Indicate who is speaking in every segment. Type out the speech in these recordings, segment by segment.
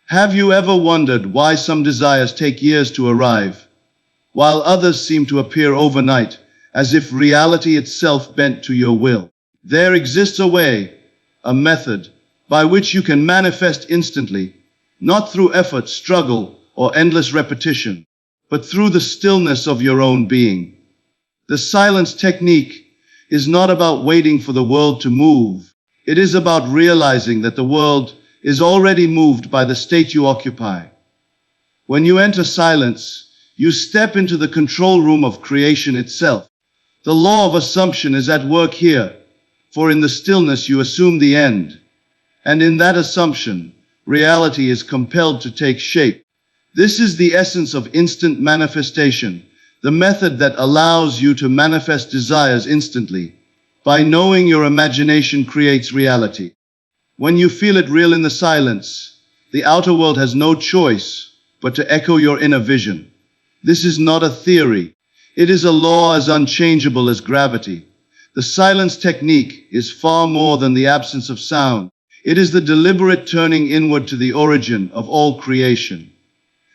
Speaker 1: Have you ever wondered why some desires take years to arrive, while others seem to appear overnight, as if reality itself bent to your will? There exists a way, a method, by which you can manifest instantly, not through effort, struggle, or endless repetition, but through the stillness of your own being. The silence technique is not about waiting for the world to move. It is about realizing that the world is already moved by the state you occupy. When you enter silence, you step into the control room of creation itself. The law of assumption is at work here, for in the stillness you assume the end, and in that assumption, reality is compelled to take shape. This is the essence of instant manifestation, the method that allows you to manifest desires instantly. By knowing your imagination creates reality. When you feel it real in the silence, the outer world has no choice but to echo your inner vision. This is not a theory. It is a law as unchangeable as gravity. The silence technique is far more than the absence of sound. It is the deliberate turning inward to the origin of all creation.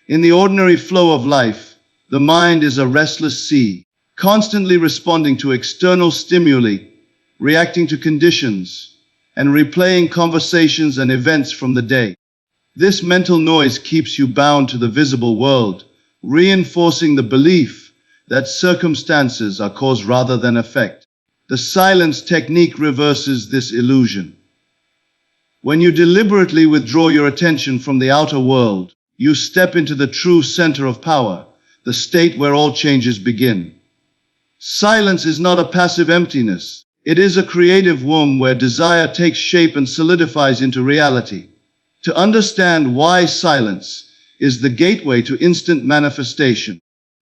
Speaker 1: In the ordinary flow of life, the mind is a restless sea, constantly responding to external stimuli, reacting to conditions, and replaying conversations and events from the day. This mental noise keeps you bound to the visible world, reinforcing the belief that circumstances are cause rather than effect. The silence technique reverses this illusion. When you deliberately withdraw your attention from the outer world, you step into the true center of power, the state where all changes begin. Silence is not a passive emptiness. It is a creative womb where desire takes shape and solidifies into reality. To understand why silence is the gateway to instant manifestation,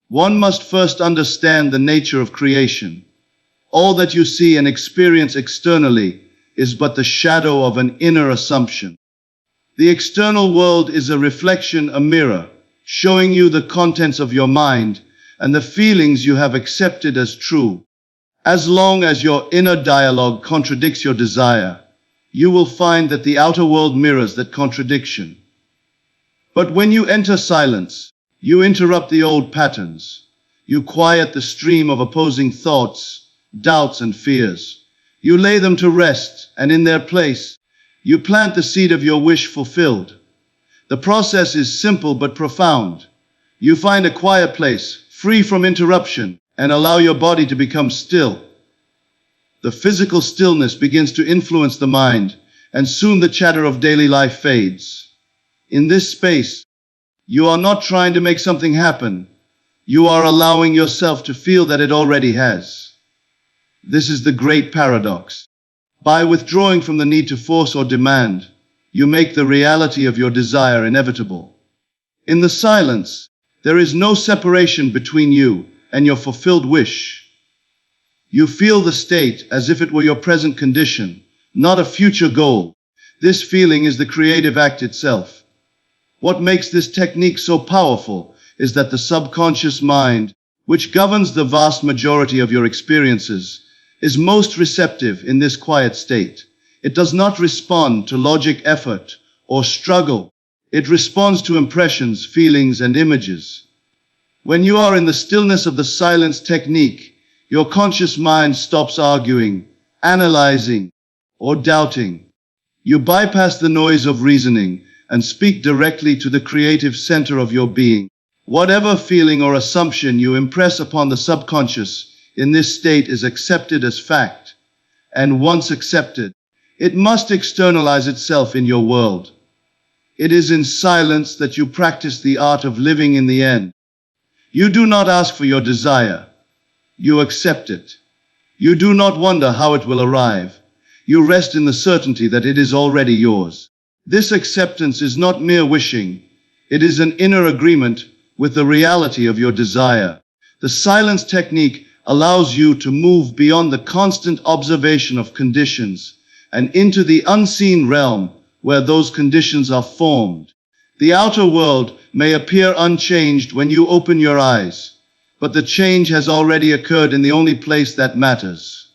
Speaker 1: one must first understand the nature of creation. All that you see and experience externally is but the shadow of an inner assumption. The external world is a reflection, a mirror, showing you the contents of your mind and the feelings you have accepted as true. As long as your inner dialogue contradicts your desire, you will find that the outer world mirrors that contradiction. But when you enter silence, you interrupt the old patterns. You quiet the stream of opposing thoughts, doubts, and fears. You lay them to rest, and in their place, you plant the seed of your wish fulfilled. The process is simple but profound. You find a quiet place, free from interruption, and allow your body to become still. The physical stillness begins to influence the mind, and soon the chatter of daily life fades. In this space, you are not trying to make something happen. You are allowing yourself to feel that it already has. This is the great paradox. By withdrawing from the need to force or demand, you make the reality of your desire inevitable. In the silence, there is no separation between you and your fulfilled wish. You feel the state as if it were your present condition, not a future goal. This feeling is the creative act itself. What makes this technique so powerful is that the subconscious mind, which governs the vast majority of your experiences, is most receptive in this quiet state. It does not respond to logic, effort, or struggle. It responds to impressions, feelings, and images. When you are in the stillness of the silence technique, your conscious mind stops arguing, analyzing, or doubting. You bypass the noise of reasoning and speak directly to the creative center of your being. Whatever feeling or assumption you impress upon the subconscious in this state is accepted as fact, and once accepted, it must externalize itself in your world. It is in silence that you practice the art of living in the end. You do not ask for your desire. You accept it. You do not wonder how it will arrive. You rest in the certainty that it is already yours. This acceptance is not mere wishing. It is an inner agreement with the reality of your desire. The silence technique allows you to move beyond the constant observation of conditions and into the unseen realm where those conditions are formed. The outer world may appear unchanged when you open your eyes, but the change has already occurred in the only place that matters,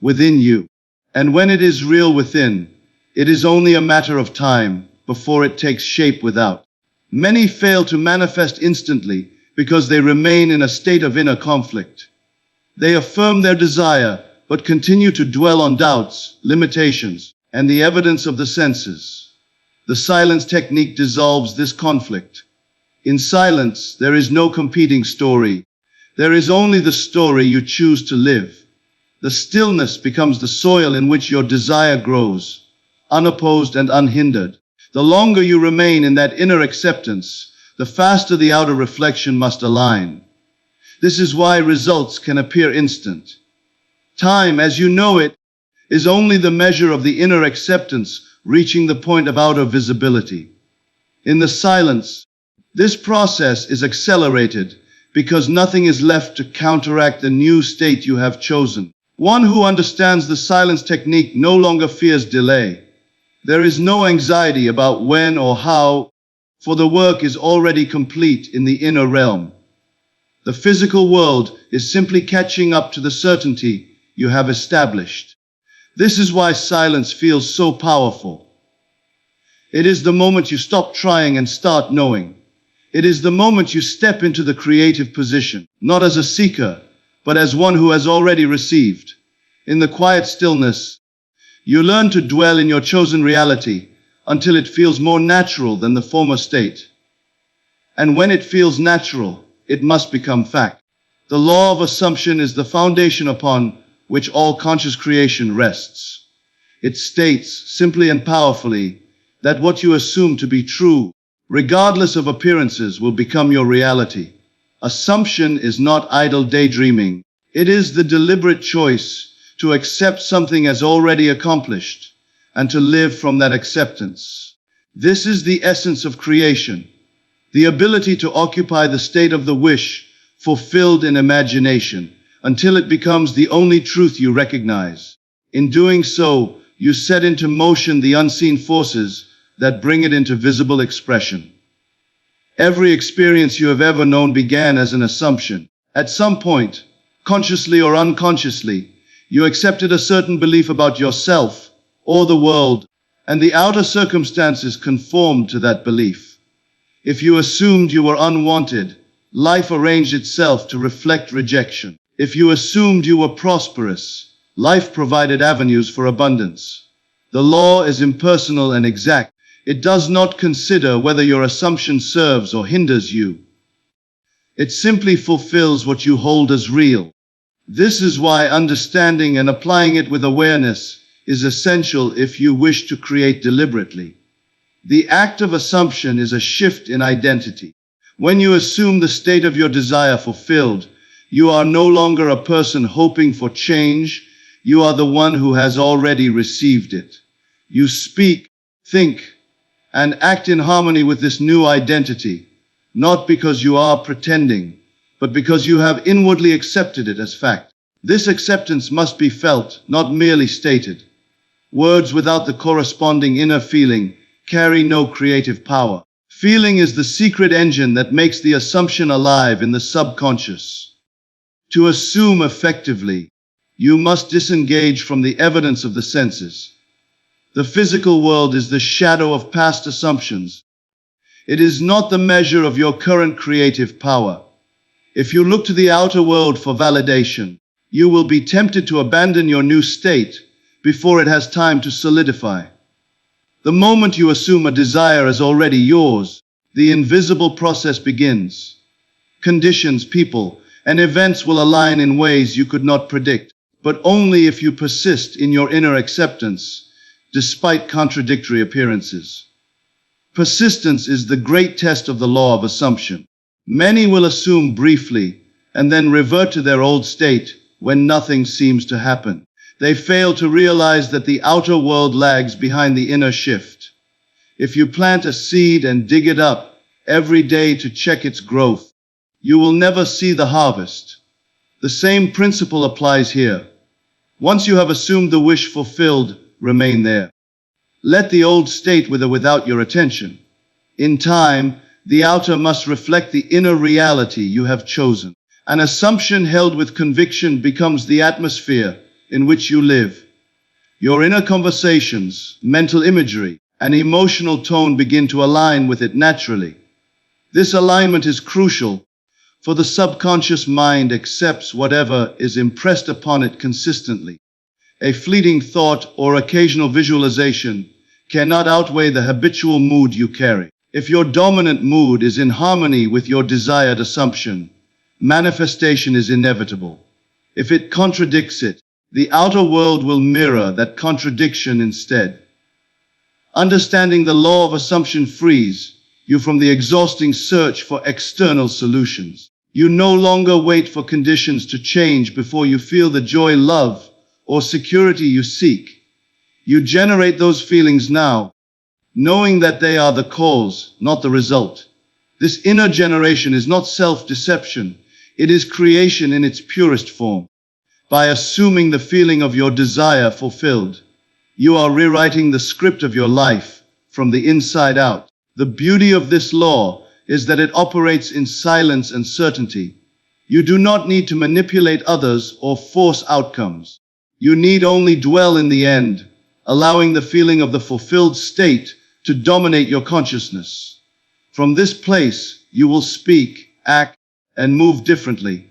Speaker 1: within you. And when it is real within, it is only a matter of time before it takes shape without. Many fail to manifest instantly because they remain in a state of inner conflict. They affirm their desire, but continue to dwell on doubts, limitations, and the evidence of the senses. The silence technique dissolves this conflict. In silence, there is no competing story. There is only the story you choose to live. The stillness becomes the soil in which your desire grows, unopposed and unhindered. The longer you remain in that inner acceptance, the faster the outer reflection must align. This is why results can appear instant. Time, as you know it, is only the measure of the inner acceptance reaching the point of outer visibility. In the silence, this process is accelerated because nothing is left to counteract the new state you have chosen. One who understands the silence technique no longer fears delay. There is no anxiety about when or how, for the work is already complete in the inner realm. The physical world is simply catching up to the certainty you have established. This is why silence feels so powerful. It is the moment you stop trying and start knowing. It is the moment you step into the creative position, not as a seeker, but as one who has already received. In the quiet stillness, you learn to dwell in your chosen reality until it feels more natural than the former state. And when it feels natural, it must become fact. The law of assumption is the foundation upon which all conscious creation rests. It states, simply and powerfully, that what you assume to be true, regardless of appearances, will become your reality. Assumption is not idle daydreaming. It is the deliberate choice to accept something as already accomplished and to live from that acceptance. This is the essence of creation, the ability to occupy the state of the wish fulfilled in imagination until it becomes the only truth you recognize. In doing so, you set into motion the unseen forces that bring it into visible expression. Every experience you have ever known began as an assumption. At some point, consciously or unconsciously, you accepted a certain belief about yourself or the world, and the outer circumstances conformed to that belief. If you assumed you were unwanted, life arranged itself to reflect rejection. If you assumed you were prosperous, life provided avenues for abundance. The law is impersonal and exact. It does not consider whether your assumption serves or hinders you. It simply fulfills what you hold as real. This is why understanding and applying it with awareness is essential if you wish to create deliberately. The act of assumption is a shift in identity. When you assume the state of your desire fulfilled, you are no longer a person hoping for change. You are the one who has already received it. You speak, think, and act in harmony with this new identity, not because you are pretending, but because you have inwardly accepted it as fact. This acceptance must be felt, not merely stated. Words without the corresponding inner feeling carry no creative power. Feeling is the secret engine that makes the assumption alive in the subconscious. To assume effectively, you must disengage from the evidence of the senses. The physical world is the shadow of past assumptions. It is not the measure of your current creative power. If you look to the outer world for validation, you will be tempted to abandon your new state before it has time to solidify. The moment you assume a desire as already yours, the invisible process begins. Conditions, people, and events will align in ways you could not predict, but only if you persist in your inner acceptance, despite contradictory appearances. Persistence is the great test of the law of assumption. Many will assume briefly and then revert to their old state when nothing seems to happen. They fail to realize that the outer world lags behind the inner shift. If you plant a seed and dig it up every day to check its growth, you will never see the harvest. The same principle applies here. Once you have assumed the wish fulfilled, remain there. Let the old state wither without your attention. In time, the outer must reflect the inner reality you have chosen. An assumption held with conviction becomes the atmosphere in which you live. Your inner conversations, mental imagery, and emotional tone begin to align with it naturally. This alignment is crucial, for the subconscious mind accepts whatever is impressed upon it consistently. A fleeting thought or occasional visualization cannot outweigh the habitual mood you carry. If your dominant mood is in harmony with your desired assumption, manifestation is inevitable. If it contradicts it, the outer world will mirror that contradiction instead. Understanding the law of assumption frees you from the exhausting search for external solutions. You no longer wait for conditions to change before you feel the joy, love, or security you seek. You generate those feelings now, knowing that they are the cause, not the result. This inner generation is not self-deception. It is creation in its purest form. By assuming the feeling of your desire fulfilled, you are rewriting the script of your life from the inside out. The beauty of this law is that it operates in silence and certainty. You do not need to manipulate others or force outcomes. You need only dwell in the end, allowing the feeling of the fulfilled state to dominate your consciousness. From this place, you will speak, act, and move differently,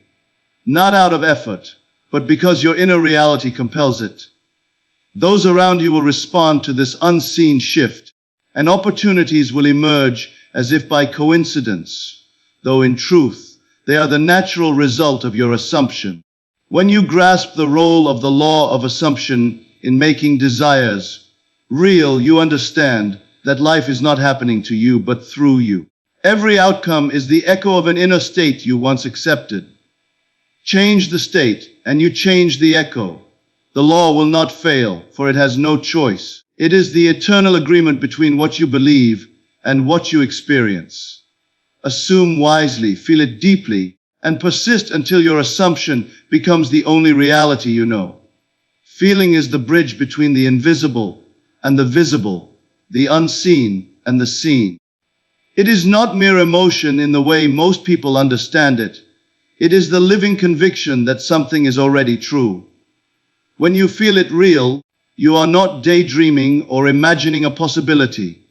Speaker 1: not out of effort, but because your inner reality compels it. Those around you will respond to this unseen shift, and opportunities will emerge as if by coincidence, though in truth, they are the natural result of your assumption. When you grasp the role of the law of assumption in making desires real, you understand that life is not happening to you, but through you. Every outcome is the echo of an inner state you once accepted. Change the state, and you change the echo. The law will not fail, for it has no choice. It is the eternal agreement between what you believe and what you experience. Assume wisely, feel it deeply, and persist until your assumption becomes the only reality you know. Feeling is the bridge between the invisible and the visible, the unseen and the seen. It is not mere emotion in the way most people understand it. It is the living conviction that something is already true. When you feel it real, you are not daydreaming or imagining a possibility.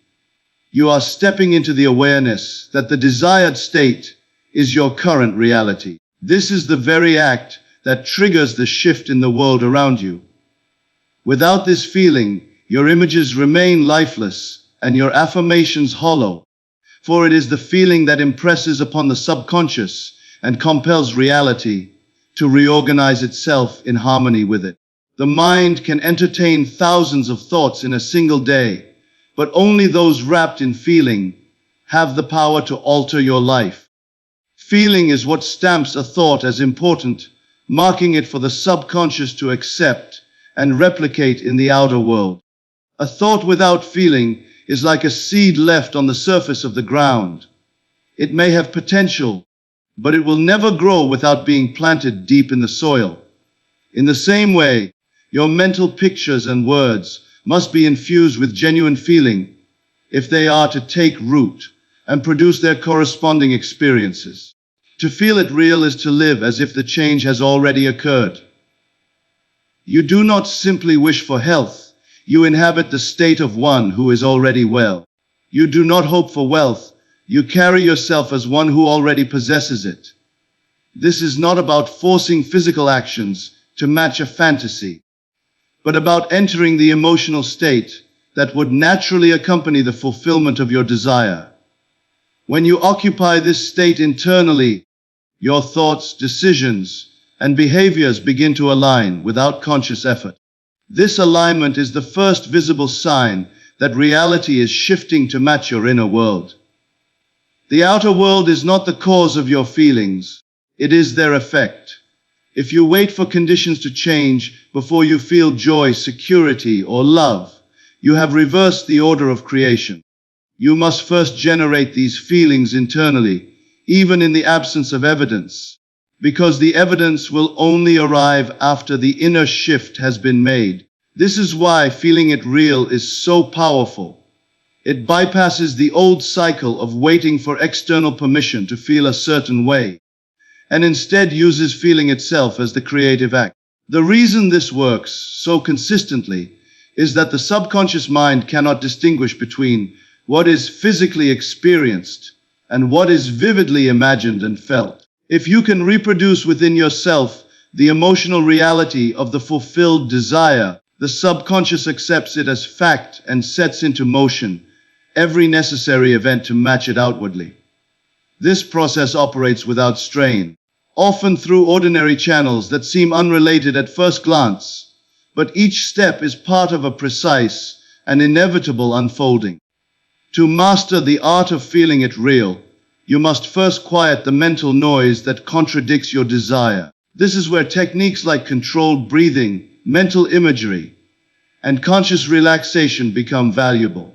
Speaker 1: You are stepping into the awareness that the desired state is your current reality. This is the very act that triggers the shift in the world around you. Without this feeling, your images remain lifeless and your affirmations hollow, for it is the feeling that impresses upon the subconscious and compels reality to reorganize itself in harmony with it. The mind can entertain thousands of thoughts in a single day, but only those wrapped in feeling have the power to alter your life. Feeling is what stamps a thought as important, marking it for the subconscious to accept and replicate in the outer world. A thought without feeling is like a seed left on the surface of the ground. It may have potential, but it will never grow without being planted deep in the soil. In the same way, your mental pictures and words must be infused with genuine feeling if they are to take root and produce their corresponding experiences. To feel it real is to live as if the change has already occurred. You do not simply wish for health, you inhabit the state of one who is already well. You do not hope for wealth, you carry yourself as one who already possesses it. This is not about forcing physical actions to match a fantasy, but about entering the emotional state that would naturally accompany the fulfillment of your desire. When you occupy this state internally, your thoughts, decisions, and behaviors begin to align without conscious effort. This alignment is the first visible sign that reality is shifting to match your inner world. The outer world is not the cause of your feelings, it is their effect. If you wait for conditions to change before you feel joy, security, or love, you have reversed the order of creation. You must first generate these feelings internally, even in the absence of evidence, because the evidence will only arrive after the inner shift has been made. This is why feeling it real is so powerful. It bypasses the old cycle of waiting for external permission to feel a certain way, and instead uses feeling itself as the creative act. The reason this works so consistently is that the subconscious mind cannot distinguish between what is physically experienced and what is vividly imagined and felt. If you can reproduce within yourself the emotional reality of the fulfilled desire, the subconscious accepts it as fact and sets into motion every necessary event to match it outwardly. This process operates without strain, often through ordinary channels that seem unrelated at first glance, but each step is part of a precise and inevitable unfolding. To master the art of feeling it real, you must first quiet the mental noise that contradicts your desire. This is where techniques like controlled breathing, mental imagery, and conscious relaxation become valuable.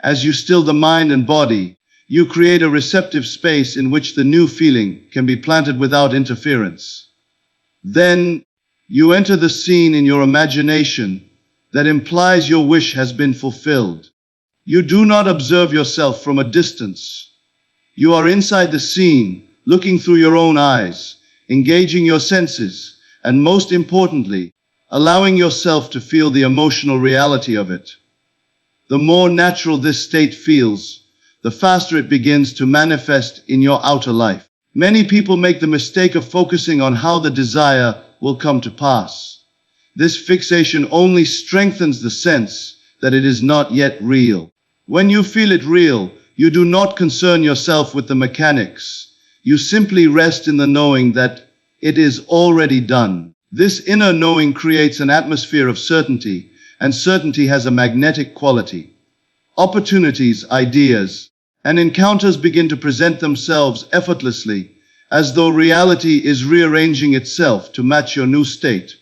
Speaker 1: As you still the mind and body, you create a receptive space in which the new feeling can be planted without interference. Then, you enter the scene in your imagination that implies your wish has been fulfilled. You do not observe yourself from a distance. You are inside the scene, looking through your own eyes, engaging your senses, and most importantly, allowing yourself to feel the emotional reality of it. The more natural this state feels, the faster it begins to manifest in your outer life. Many people make the mistake of focusing on how the desire will come to pass. This fixation only strengthens the sense that it is not yet real. When you feel it real, you do not concern yourself with the mechanics. You simply rest in the knowing that it is already done. This inner knowing creates an atmosphere of certainty, and certainty has a magnetic quality. Opportunities, ideas, and encounters begin to present themselves effortlessly, as though reality is rearranging itself to match your new state,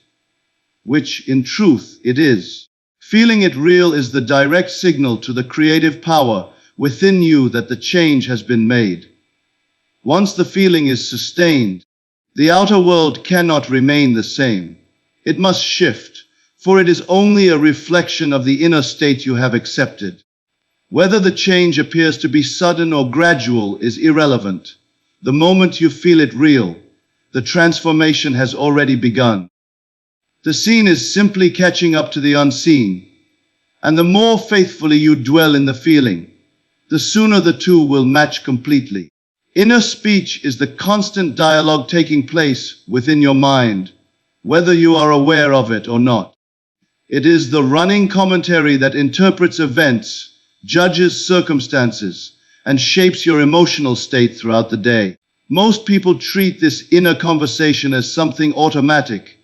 Speaker 1: which, in truth, it is. Feeling it real is the direct signal to the creative power within you that the change has been made. Once the feeling is sustained, the outer world cannot remain the same. It must shift, for it is only a reflection of the inner state you have accepted. Whether the change appears to be sudden or gradual is irrelevant. The moment you feel it real, the transformation has already begun. The seen is simply catching up to the unseen, and the more faithfully you dwell in the feeling, the sooner the two will match completely. Inner speech is the constant dialogue taking place within your mind, whether you are aware of it or not. It is the running commentary that interprets events, judges circumstances, and shapes your emotional state throughout the day. Most people treat this inner conversation as something automatic,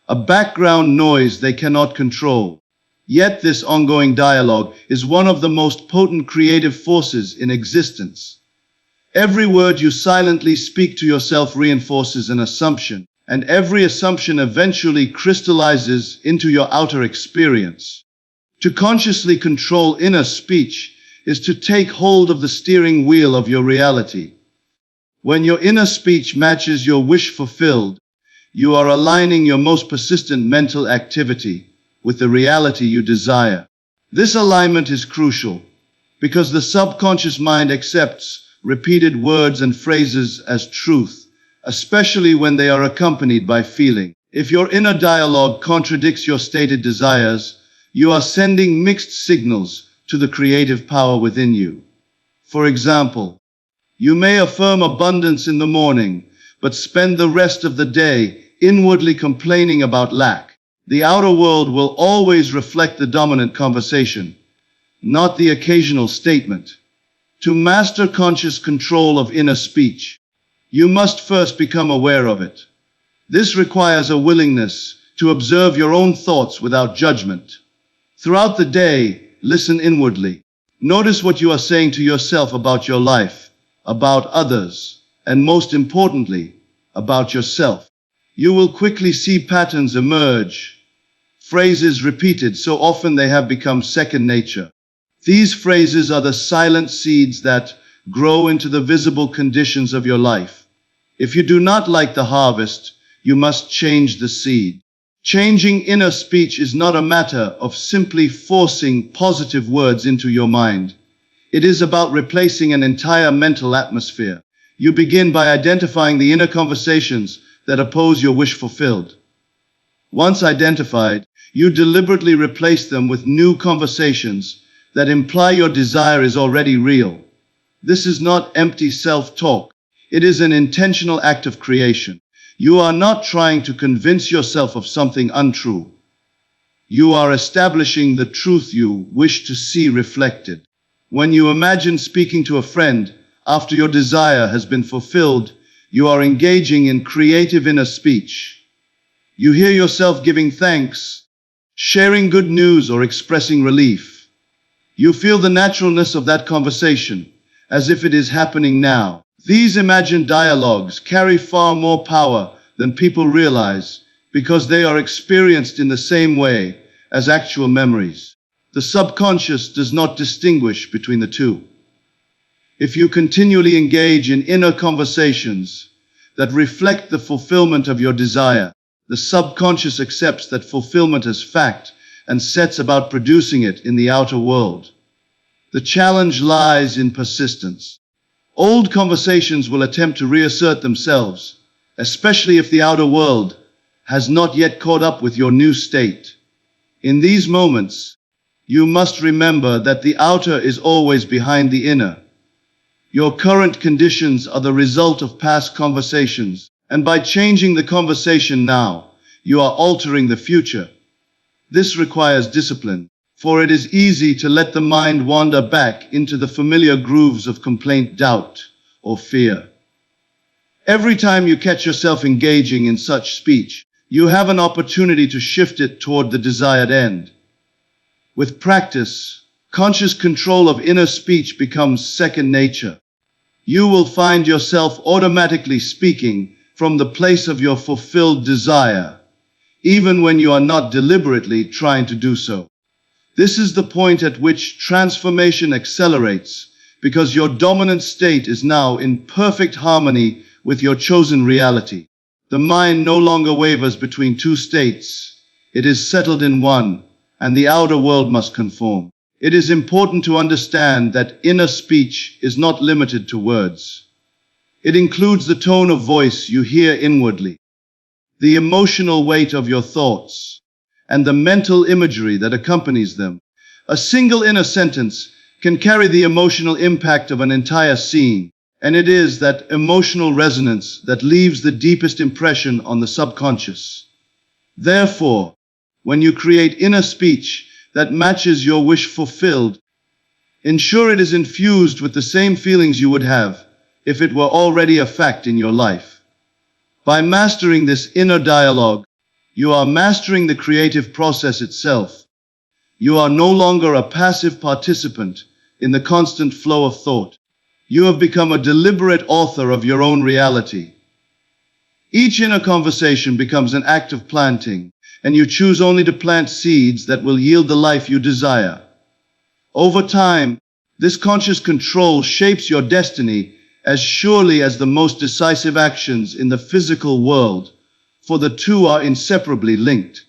Speaker 1: a background noise they cannot control. Yet this ongoing dialogue is one of the most potent creative forces in existence. Every word you silently speak to yourself reinforces an assumption, and every assumption eventually crystallizes into your outer experience. To consciously control inner speech is to take hold of the steering wheel of your reality. When your inner speech matches your wish fulfilled, you are aligning your most persistent mental activity with the reality you desire. This alignment is crucial because the subconscious mind accepts repeated words and phrases as truth, especially when they are accompanied by feeling. If your inner dialogue contradicts your stated desires, you are sending mixed signals to the creative power within you. For example, you may affirm abundance in the morning, but spend the rest of the day inwardly complaining about lack. The outer world will always reflect the dominant conversation, not the occasional statement. To master conscious control of inner speech, you must first become aware of it. This requires a willingness to observe your own thoughts without judgment. Throughout the day, listen inwardly. Notice what you are saying to yourself about your life, about others, and most importantly, about yourself. You will quickly see patterns emerge, phrases repeated so often they have become second nature. These phrases are the silent seeds that grow into the visible conditions of your life. If you do not like the harvest, you must change the seed. Changing inner speech is not a matter of simply forcing positive words into your mind. It is about replacing an entire mental atmosphere. You begin by identifying the inner conversations that oppose your wish fulfilled. Once identified, You deliberately replace them with new conversations that imply your desire is already real. This is not empty self-talk. It is an intentional act of creation. You are not trying to convince yourself of something untrue. You are establishing the truth you wish to see reflected. When you imagine speaking to a friend after your desire has been fulfilled, you are engaging in creative inner speech. You hear yourself giving thanks, sharing good news, or expressing relief. You feel the naturalness of that conversation, as if it is happening now. These imagined dialogues carry far more power than people realize because they are experienced in the same way as actual memories. The subconscious does not distinguish between the two. If you continually engage in inner conversations that reflect the fulfillment of your desire, the subconscious accepts that fulfillment as fact and sets about producing it in the outer world. The challenge lies in persistence. Old conversations will attempt to reassert themselves, especially if the outer world has not yet caught up with your new state. In these moments, you must remember that the outer is always behind the inner. Your current conditions are the result of past conversations, and by changing the conversation now, you are altering the future. This requires discipline, for it is easy to let the mind wander back into the familiar grooves of complaint, doubt, or fear. Every time you catch yourself engaging in such speech, you have an opportunity to shift it toward the desired end. With practice, conscious control of inner speech becomes second nature. You will find yourself automatically speaking from the place of your fulfilled desire, even when you are not deliberately trying to do so. This is the point at which transformation accelerates, because your dominant state is now in perfect harmony with your chosen reality. The mind no longer wavers between two states. It is settled in one, and the outer world must conform. It is important to understand that inner speech is not limited to words. It includes the tone of voice you hear inwardly, the emotional weight of your thoughts, and the mental imagery that accompanies them. A single inner sentence can carry the emotional impact of an entire scene, and it is that emotional resonance that leaves the deepest impression on the subconscious. Therefore, when you create inner speech that matches your wish fulfilled, ensure it is infused with the same feelings you would have if it were already a fact in your life. By mastering this inner dialogue, you are mastering the creative process itself. You are no longer a passive participant in the constant flow of thought. You have become a deliberate author of your own reality. Each inner conversation becomes an act of planting, and you choose only to plant seeds that will yield the life you desire. Over time, this conscious control shapes your destiny as surely as the most decisive actions in the physical world, for the two are inseparably linked.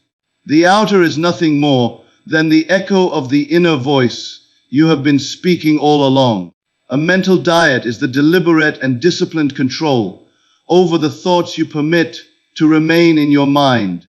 Speaker 1: The outer is nothing more than the echo of the inner voice you have been speaking all along. A mental diet is the deliberate and disciplined control over the thoughts you permit to remain in your mind.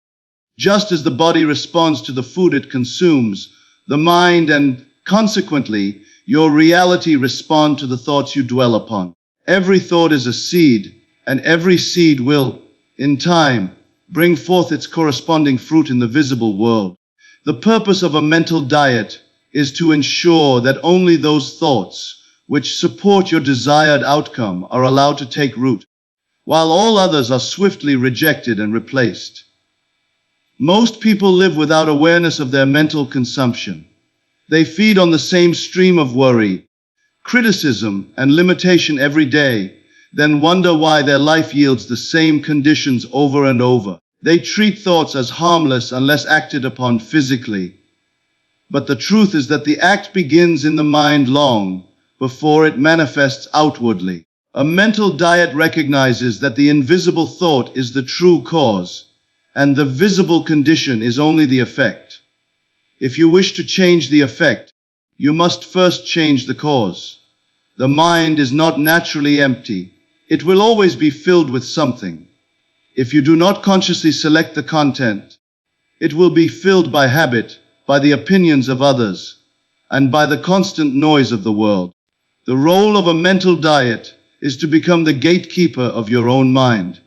Speaker 1: Just as the body responds to the food it consumes, the mind and, consequently, your reality respond to the thoughts you dwell upon. Every thought is a seed, and every seed will, in time, bring forth its corresponding fruit in the visible world. The purpose of a mental diet is to ensure that only those thoughts which support your desired outcome are allowed to take root, while all others are swiftly rejected and replaced. Most people live without awareness of their mental consumption. They feed on the same stream of worry, criticism, and limitation every day, then wonder why their life yields the same conditions over and over. They treat thoughts as harmless unless acted upon physically. But the truth is that the act begins in the mind long before it manifests outwardly. A mental diet recognizes that the invisible thought is the true cause, and the visible condition is only the effect. If you wish to change the effect, you must first change the cause. The mind is not naturally empty. It will always be filled with something. If you do not consciously select the content, It will be filled by habit, by the opinions of others, and by the constant noise of the world. The role of a mental diet is to become the gatekeeper of your own mind.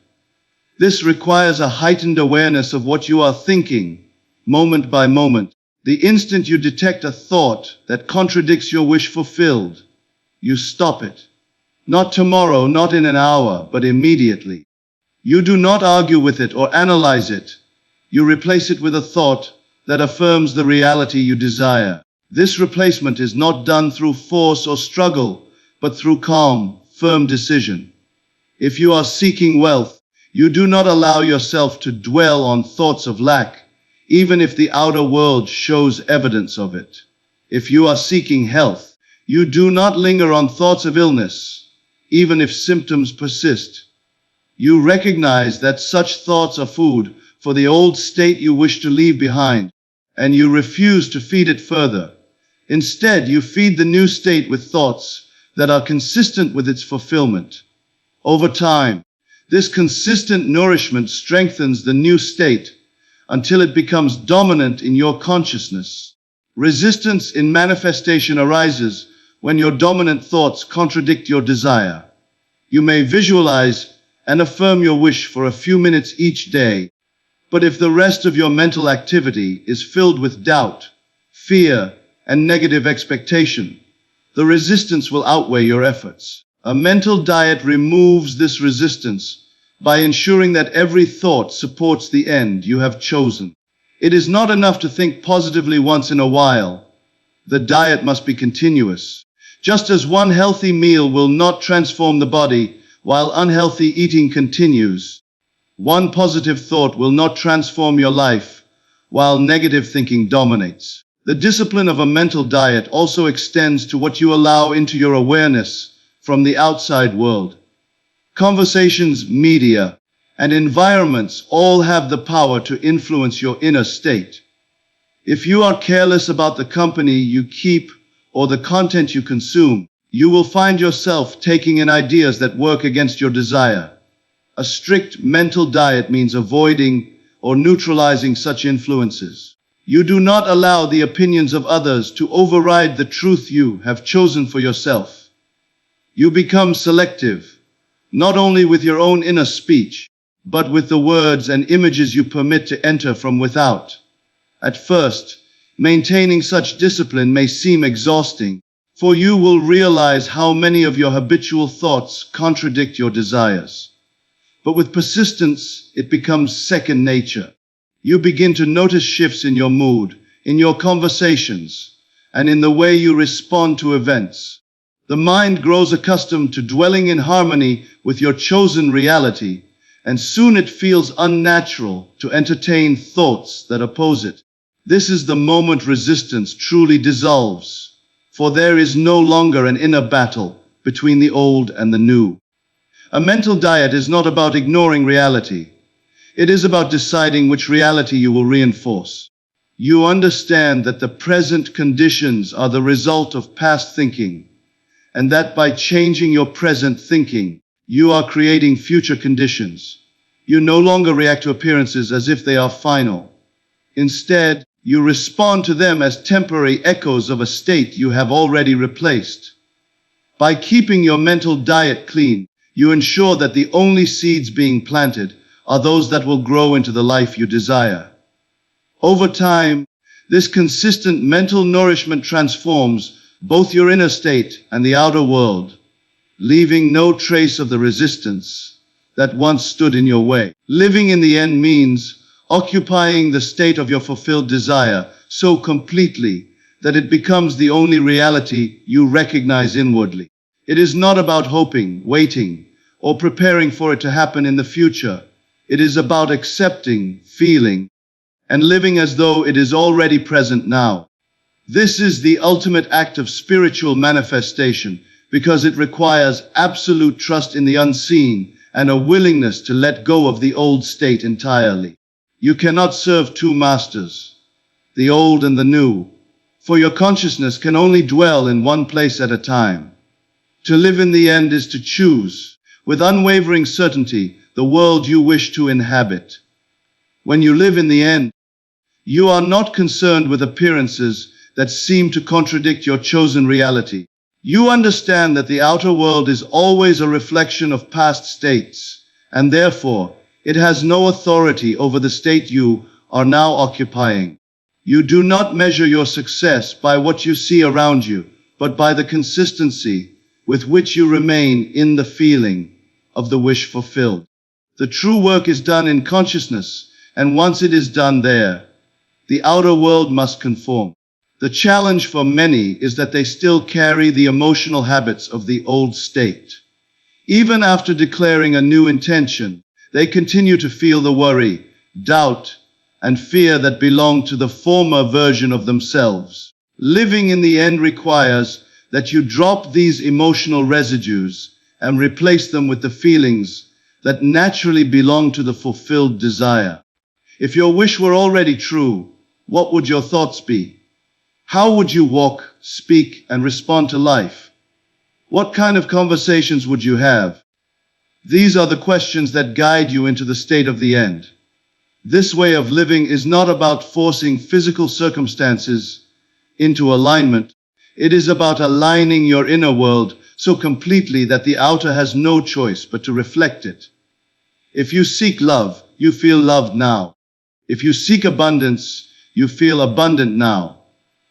Speaker 1: This requires a heightened awareness of what you are thinking, moment by moment. The instant you detect a thought that contradicts your wish fulfilled, you stop it. Not tomorrow, not in an hour, but immediately. You do not argue with it or analyze it. You replace it with a thought that affirms the reality you desire. This replacement is not done through force or struggle, but through calm, firm decision. If you are seeking wealth, you do not allow yourself to dwell on thoughts of lack, even if the outer world shows evidence of it. If you are seeking health, you do not linger on thoughts of illness, even if symptoms persist. You recognize that such thoughts are food for the old state you wish to leave behind, and you refuse to feed it further. Instead, you feed the new state with thoughts that are consistent with its fulfillment. Over time, this consistent nourishment strengthens the new state until it becomes dominant in your consciousness. Resistance in manifestation arises when your dominant thoughts contradict your desire. You may visualize and affirm your wish for a few minutes each day, but if the rest of your mental activity is filled with doubt, fear, and negative expectation, the resistance will outweigh your efforts. A mental diet removes this resistance by ensuring that every thought supports the end you have chosen. It is not enough to think positively once in a while. The diet must be continuous. Just as one healthy meal will not transform the body while unhealthy eating continues, one positive thought will not transform your life while negative thinking dominates. The discipline of a mental diet also extends to what you allow into your awareness from the outside world. Conversations, media, and environments all have the power to influence your inner state. If you are careless about the company you keep or the content you consume, you will find yourself taking in ideas that work against your desire. A strict mental diet means avoiding or neutralizing such influences. You do not allow the opinions of others to override the truth you have chosen for yourself. You become selective, not only with your own inner speech, but with the words and images you permit to enter from without. At first, maintaining such discipline may seem exhausting, for you will realize how many of your habitual thoughts contradict your desires. But with persistence, it becomes second nature. You begin to notice shifts in your mood, in your conversations, and in the way you respond to events. The mind grows accustomed to dwelling in harmony with your chosen reality, and soon it feels unnatural to entertain thoughts that oppose it. This is the moment resistance truly dissolves, for there is no longer an inner battle between the old and the new. A mental diet is not about ignoring reality. It is about deciding which reality you will reinforce. You understand that the present conditions are the result of past thinking, and that by changing your present thinking, you are creating future conditions. You no longer react to appearances as if they are final. Instead, you respond to them as temporary echoes of a state you have already replaced. By keeping your mental diet clean, you ensure that the only seeds being planted are those that will grow into the life you desire. Over time, this consistent mental nourishment transforms both your inner state and the outer world, leaving no trace of the resistance that once stood in your way. Living in the end means occupying the state of your fulfilled desire so completely that it becomes the only reality you recognize inwardly. It is not about hoping, waiting, or preparing for it to happen in the future. It is about accepting, feeling, and living as though it is already present now. This is the ultimate act of spiritual manifestation because it requires absolute trust in the unseen and a willingness to let go of the old state entirely. You cannot serve two masters, the old and the new, for your consciousness can only dwell in one place at a time. To live in the end is to choose, with unwavering certainty, the world you wish to inhabit. When you live in the end, You are not concerned with appearances that seem to contradict your chosen reality. You understand that the outer world is always a reflection of past states, and therefore, it has no authority over the state you are now occupying. You do not measure your success by what you see around you, but by the consistency with which you remain in the feeling of the wish fulfilled. The true work is done in consciousness, and once it is done there, the outer world must conform. The challenge for many is that they still carry the emotional habits of the old state. Even after declaring a new intention, they continue to feel the worry, doubt, and fear that belong to the former version of themselves. Living in the end requires that you drop these emotional residues and replace them with the feelings that naturally belong to the fulfilled desire. If your wish were already true, what would your thoughts be? How would you walk, speak, and respond to life? What kind of conversations would you have? These are the questions that guide you into the state of the end. This way of living is not about forcing physical circumstances into alignment. It is about aligning your inner world so completely that the outer has no choice but to reflect it. If you seek love, you feel loved now. If you seek abundance, you feel abundant now.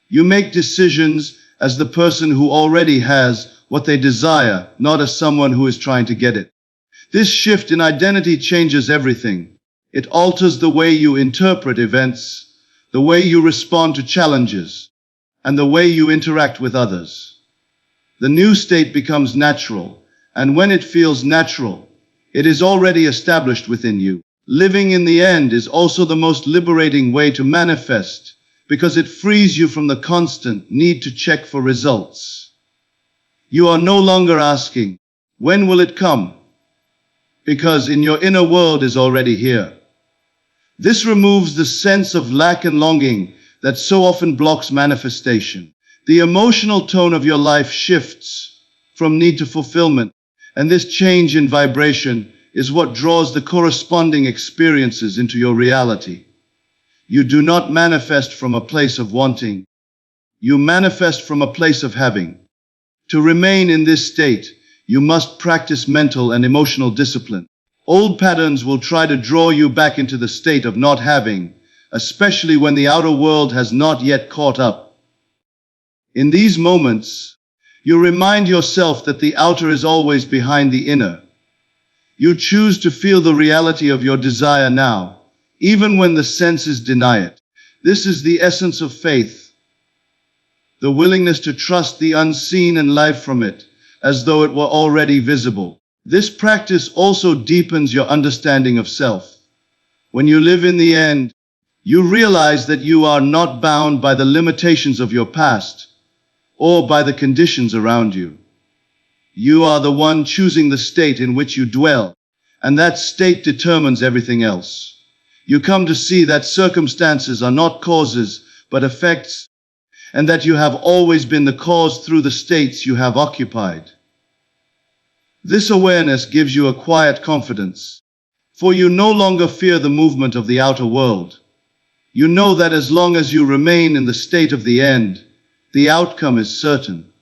Speaker 1: You make decisions as the person who already has what they desire, not as someone who is trying to get it. This shift in identity changes everything. It alters the way you interpret events, the way you respond to challenges, and the way you interact with others. The new state becomes natural, and when it feels natural, it is already established within you. Living in the end is also the most liberating way to manifest, because it frees you from the constant need to check for results. You are no longer asking, when will it come? Because in your inner world is already here. This removes the sense of lack and longing that so often blocks manifestation. The emotional tone of your life shifts from need to fulfillment, and this change in vibration is what draws the corresponding experiences into your reality. You do not manifest from a place of wanting. You manifest from a place of having. To remain in this state, you must practice mental and emotional discipline. Old patterns will try to draw you back into the state of not having, especially when the outer world has not yet caught up. In these moments, you remind yourself that the outer is always behind the inner. You choose to feel the reality of your desire now, even when the senses deny it. This is the essence of faith, the willingness to trust the unseen and live from it, as though it were already visible. This practice also deepens your understanding of self. When you live in the end, you realize that you are not bound by the limitations of your past, or by the conditions around you. You are the one choosing the state in which you dwell, and that state determines everything else. You come to see that circumstances are not causes, but effects, and that you have always been the cause through the states you have occupied. This awareness gives you a quiet confidence, for you no longer fear the movement of the outer world. You know that as long as you remain in the state of the end, the outcome is certain.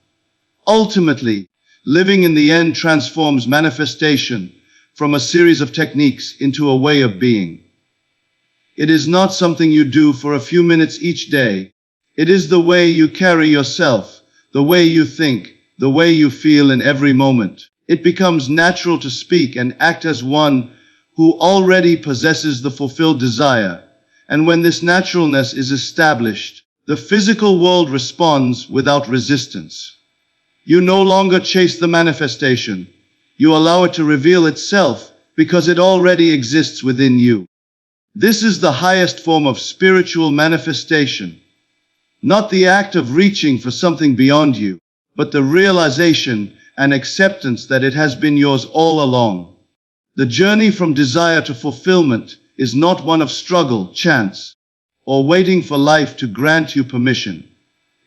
Speaker 1: Ultimately, living in the end transforms manifestation from a series of techniques into a way of being. It is not something you do for a few minutes each day. It is the way you carry yourself, the way you think, the way you feel in every moment. It becomes natural to speak and act as one who already possesses the fulfilled desire. And when this naturalness is established, the physical world responds without resistance. You no longer chase the manifestation. You allow it to reveal itself because it already exists within you. This is the highest form of spiritual manifestation, not the act of reaching for something beyond you, but the realization and acceptance that it has been yours all along. The journey from desire to fulfillment is not one of struggle, chance, or waiting for life to grant you permission.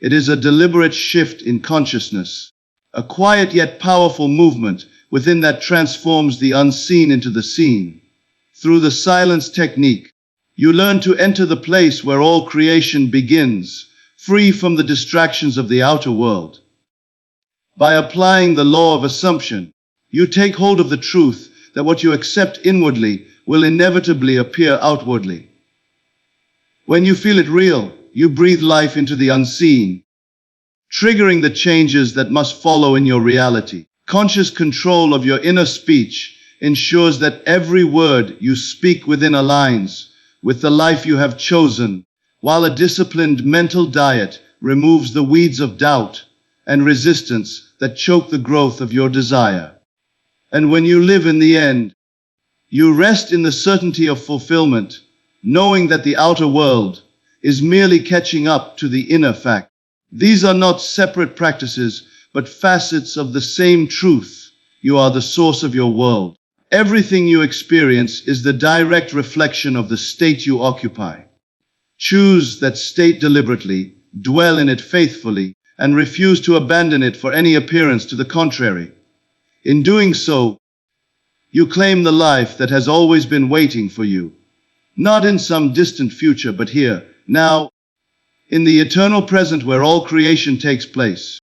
Speaker 1: It is a deliberate shift in consciousness, a quiet yet powerful movement within that transforms the unseen into the seen. Through the silence technique, You learn to enter the place where all creation begins, free from the distractions of the outer world. By applying the law of assumption, you take hold of the truth that what you accept inwardly will inevitably appear outwardly. When you feel it real, you breathe life into the unseen, triggering the changes that must follow in your reality. Conscious control of your inner speech ensures that every word you speak within aligns with the life you have chosen, while a disciplined mental diet removes the weeds of doubt and resistance that choke the growth of your desire. And when you live in the end, you rest in the certainty of fulfillment, knowing that the outer world is merely catching up to the inner fact. These are not separate practices, but facets of the same truth. You are the source of your world. Everything you experience is the direct reflection of the state you occupy. Choose that state deliberately, dwell in it faithfully, and refuse to abandon it for any appearance to the contrary. In doing so, you claim the life that has always been waiting for you, not in some distant future, but here, now, in the eternal present where all creation takes place.